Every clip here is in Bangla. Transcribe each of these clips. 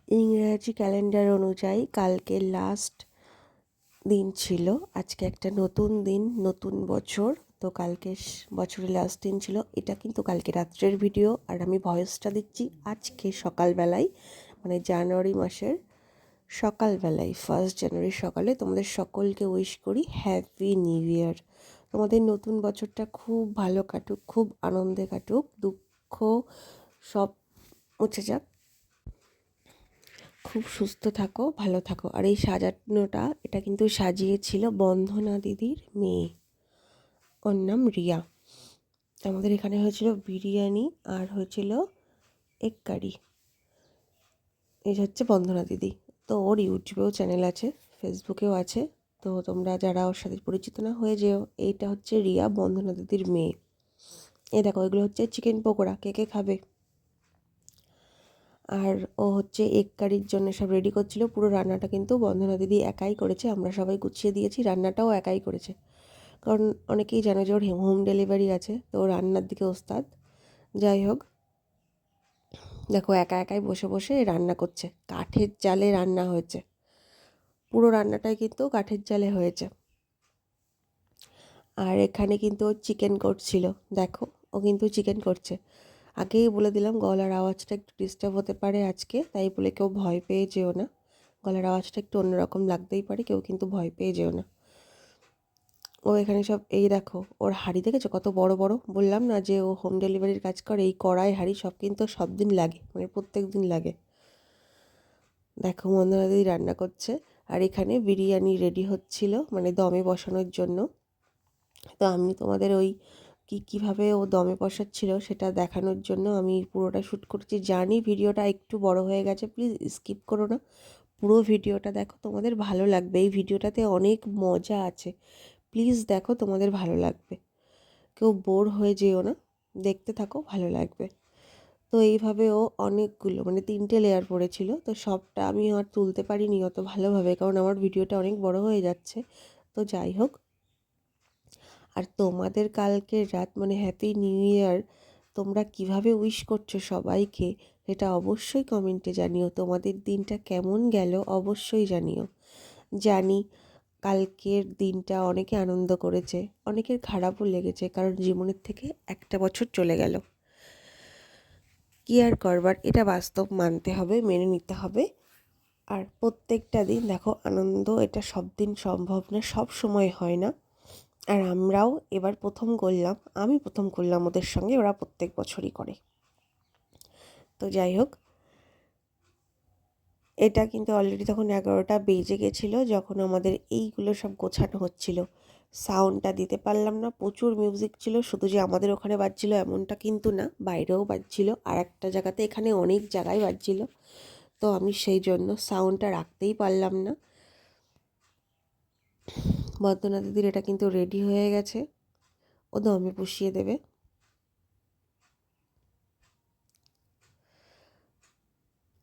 ইংরাজি ক্যালেন্ডার অনুযায়ী কালকে লাস্ট দিন ছিল। আজকে একটা নতুন দিন, নতুন বছর। তো কালকে বছরের লাস্ট দিন ছিল। এটা কিন্তু কালকে রাত্রের ভিডিও, আর আমি ভয়েসটা দিচ্ছি আজকে সকালবেলায়, মানে জানুয়ারি মাসের সকালবেলায়, 1 জানুয়ারি সকালে। তোমাদের সকলকে উইশ করি হ্যাপি নিউ ইয়ার। তোমাদের নতুন বছরটা খুব ভালো কাটুক, খুব আনন্দে কাটুক, দুঃখ সব মুছে যাক, খুব সুস্থ থাকো, ভালো থাকো। আর এই সাজানোটা, এটা কিন্তু সাজিয়েছিল বন্দনা দিদির মেয়ে, ওর নাম রিয়া। আমাদের এখানে হয়েছিল বিরিয়ানি আর হয়েছিল এগ কারি। এই হচ্ছে বন্দনা দিদি। তো ওর ইউটিউবেও চ্যানেল আছে, ফেসবুকেও আছে। তো তোমরা যারা ওর সাথে পরিচিত না হয়ে যেও। এইটা হচ্ছে রিয়া, বন্দনা দিদির মেয়ে। এই দেখো, এগুলো হচ্ছে চিকেন পকোড়া, কে কে খাবে। আর ও হচ্ছে এগ কারির জন্য সব রেডি করছিল। পুরো রান্নাটা কিন্তু বন্দনা দিদি একাই করেছে, আমরা সবাই গুছিয়ে দিয়েছি। রান্নাটাও একাই করেছে, কারণ অনেকেই জানে যে ওর হোম ডেলিভারি আছে, তো ও রান্নার দিকে ওস্তাদ। যাই হোক, দেখো একা একাই বসে বসে রান্না করছে। কাঠের জালে রান্না হয়েছে, পুরো রান্নাটাই কিন্তু কাঠের জালে হয়েছে। আর এখানে কিন্তু ও চিকেন করছিল, দেখো ও কিন্তু চিকেন করছে। আগেই বলে দিলাম গলার আওয়াজটা একটু ডিস্টার্ব হতে পারে আজকে, তাই বলে কেউ ভয় পেয়ে যেও না। গলার আওয়াজটা একটু অন্যরকম লাগতেই পারে, কেউ কিন্তু ভয় পেয়ে যেও না। ও এখানে সব, এই দেখো ওর হাঁড়ি দেখেছো কত বড় বড়। বললাম না যে ও হোম ডেলিভারির কাজ করে, এই কড়াই হাঁড়ি সব কিন্তু সব দিন লাগে, মানে প্রত্যেক দিন লাগে। দেখো বন্দনা দিদি রান্না করছে, আর এখানে বিরিয়ানি রেডি হচ্ছিল, মানে দমে বসানোর জন্য। তো আমি তোমাদের ওই কীভাবে ও দমে বসাচ্ছিল সেটা দেখানোর জন্য আমি পুরোটা শ্যুট করছি। জানি ভিডিওটা একটু বড় হয়ে গেছে, প্লিজ স্কিপ করো না, পুরো ভিডিওটা দেখো, তোমাদের ভালো লাগবে। এই ভিডিওটাতে অনেক মজা আছে, প্লিজ দেখো, তোমাদের ভালো লাগবে, কেউ বোর হয়ে যেও না, দেখতে থাকো, ভালো লাগবে। তো এইভাবে ও অনেকগুলো, মানে 3টে লেয়ার পড়েছিল। তো সবটা আমি আর তুলতে পারিনি অত ভালোভাবে, কারণ আমার ভিডিওটা অনেক বড় হয়ে যাচ্ছে। তো যাই হোক, আর তোমাদের কালকের রাত, মানে হ্যাপি নিউ ইয়ার, তোমরা কিভাবে উইশ করছো সবাইকে সেটা অবশ্যই কমেন্টে জানিও। তোমাদের দিনটা কেমন গেল অবশ্যই জানিও। জানি কালকের দিনটা অনেকে আনন্দ করেছে, অনেকের খারাপও লেগেছে, কারণ জীবনের থেকে একটা বছর চলে গেল। কি আর করবার, এটা বাস্তব, মানতে হবে, মেনে নিতে হবে। আর প্রত্যেকটা দিন দেখো আনন্দ, এটা সব দিন সম্ভব না, সব সময় হয় না। আর আমরাও এবার প্রথম করলাম, আমি প্রথম করলাম ওদের সঙ্গে, ওরা প্রত্যেক বছরই করে। তো যাই হোক, এটা কিন্তু অলরেডি তখন 11টা বেজে গেছিলো যখন আমাদের এইগুলো সব গোছানো হচ্ছিল। সাউন্ডটা দিতে পারলাম না, প্রচুর মিউজিক ছিল। শুধু যে আমাদের ওখানে বাজছিল এমনটা কিন্তু না, বাইরেও বাজছিল, আর একটা জায়গাতে, এখানে অনেক জায়গায় বাজছিল। তো আমি সেই জন্য সাউন্ডটা রাখতেই পারলাম না। বন্দনা দিদির এটা কিন্তু রেডি হয়ে গেছে, ও দমে বসিয়ে দেবে।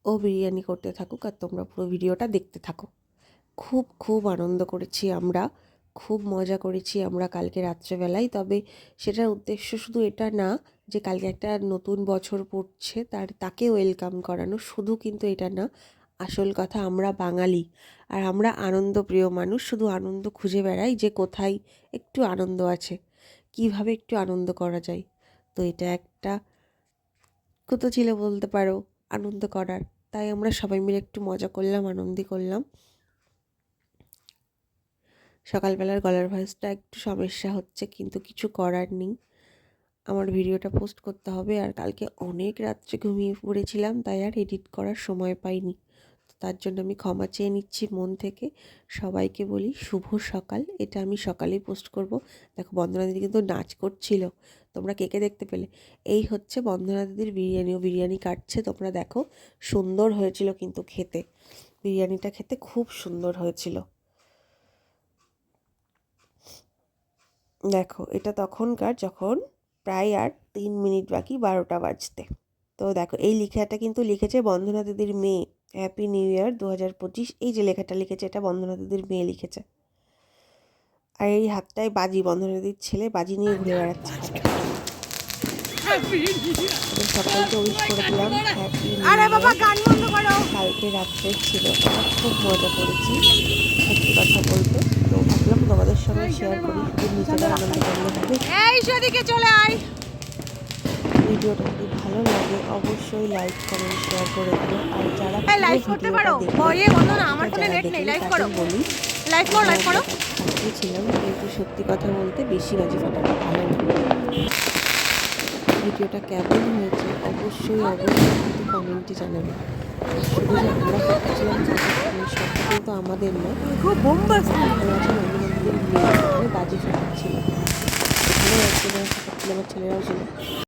ও বিরিয়ানি করতে থাকুক, আর তোমরা পুরো ভিডিওটা দেখতে থাকো। খুব খুব আনন্দ করেছি আমরা, খুব মজা করেছি আমরা কালকে রাত্রেবেলায়। তবে সেটার উদ্দেশ্য শুধু এটা না যে কালকে একটা নতুন বছর পড়ছে তাকে ওয়েলকাম করানো, শুধু কিন্তু এটা না। আসল কথা, আমরা বাঙালি, আর আমরা আনন্দপ্রিয় মানুষ, শুধু আনন্দ খুঁজে বেড়াই যে কোথায় একটু আনন্দ আছে, কিভাবে একটু আনন্দ করা যায়। তো এটা একটা কত ছিল বলতে পারো আনন্দ করার, তাই আমরা সবাই মিলে একটু মজা করলাম, আনন্দ করলাম। সকালবেলার গলার ভয়েসটা একটু সমস্যা হচ্ছে, কিন্তু কিছু করার নেই, আমার ভিডিওটা পোস্ট করতে হবে। আর কালকে অনেক রাত্রে ঘুমিয়ে পড়েছিলাম, তাই আর এডিট করার সময় পাইনি। তো তার জন্য আমি ক্ষমা চেয়ে নিচ্ছি মন থেকে। সবাইকে বলি শুভ সকাল, এটা আমি সকালেই পোস্ট করব। দেখো বন্দনা দিদি কিন্তু নাচ করছিল, তোমরা কে কে দেখতে পেলে। এই হচ্ছে বন্দনা দিদির বিরিয়ানি, ও বিরিয়ানি কাটছে, তোমরা দেখো। সুন্দর হয়েছিল কিন্তু খেতে, বিরিয়ানিটা খেতে খুব সুন্দর হয়েছিল। দেখো এটা তখনকার, যখন প্রায় আর 3 মিনিট বাকি 12টা বাজতে। তো দেখো এই লেখাটা কিন্তু লিখেছে বন্দনা দিদির মেয়ে, হ্যাপি নিউ ইয়ার 2025। এই যে লেখাটা লিখেছে, এটা বন্দনা দিদির মেয়ে লিখেছে। আর এই হাতটায় বাজি, বন্দনা দিদির ছেলে বাজি নিয়ে ঘুরে বেড়াচ্ছে হাতে। সকলকে উইশ করে দিলাম হ্যাপি নিউ ইয়ার। কালকে রাত্রে ছিল, আমরা খুব মজা করেছি সত্যি কথা বলতে। তো ভাবলাম তোমাদের সঙ্গে শেয়ার করি, শুধু নিজেরা আনন্দ করলে হবে। চলে আয়। ভিডিওটা যদি ভালো লাগে অবশ্যই লাইক কমেন্ট শেয়ার করে দিও। আর যারা লাইভ করতে পারো, আমার ফোনে নেট নেই, লাইভ করো, বলি লাইভ করো। ছিলাম, কিন্তু সত্যি কথা বলতে বেশি বাজি ফাটানো ভালো না। ভিডিওটা কেমন হয়েছে অবশ্যই কিন্তু কমেন্টে জানাবে। শুধু যে আমরা করতেছিলাম সবটা কিন্তু আমাদের না, খুব বোম্বাস বাজি ফাটাচ্ছিল, এখানে একজনের ফাটাচ্ছিল, আমার ছেলেরাও ছিল।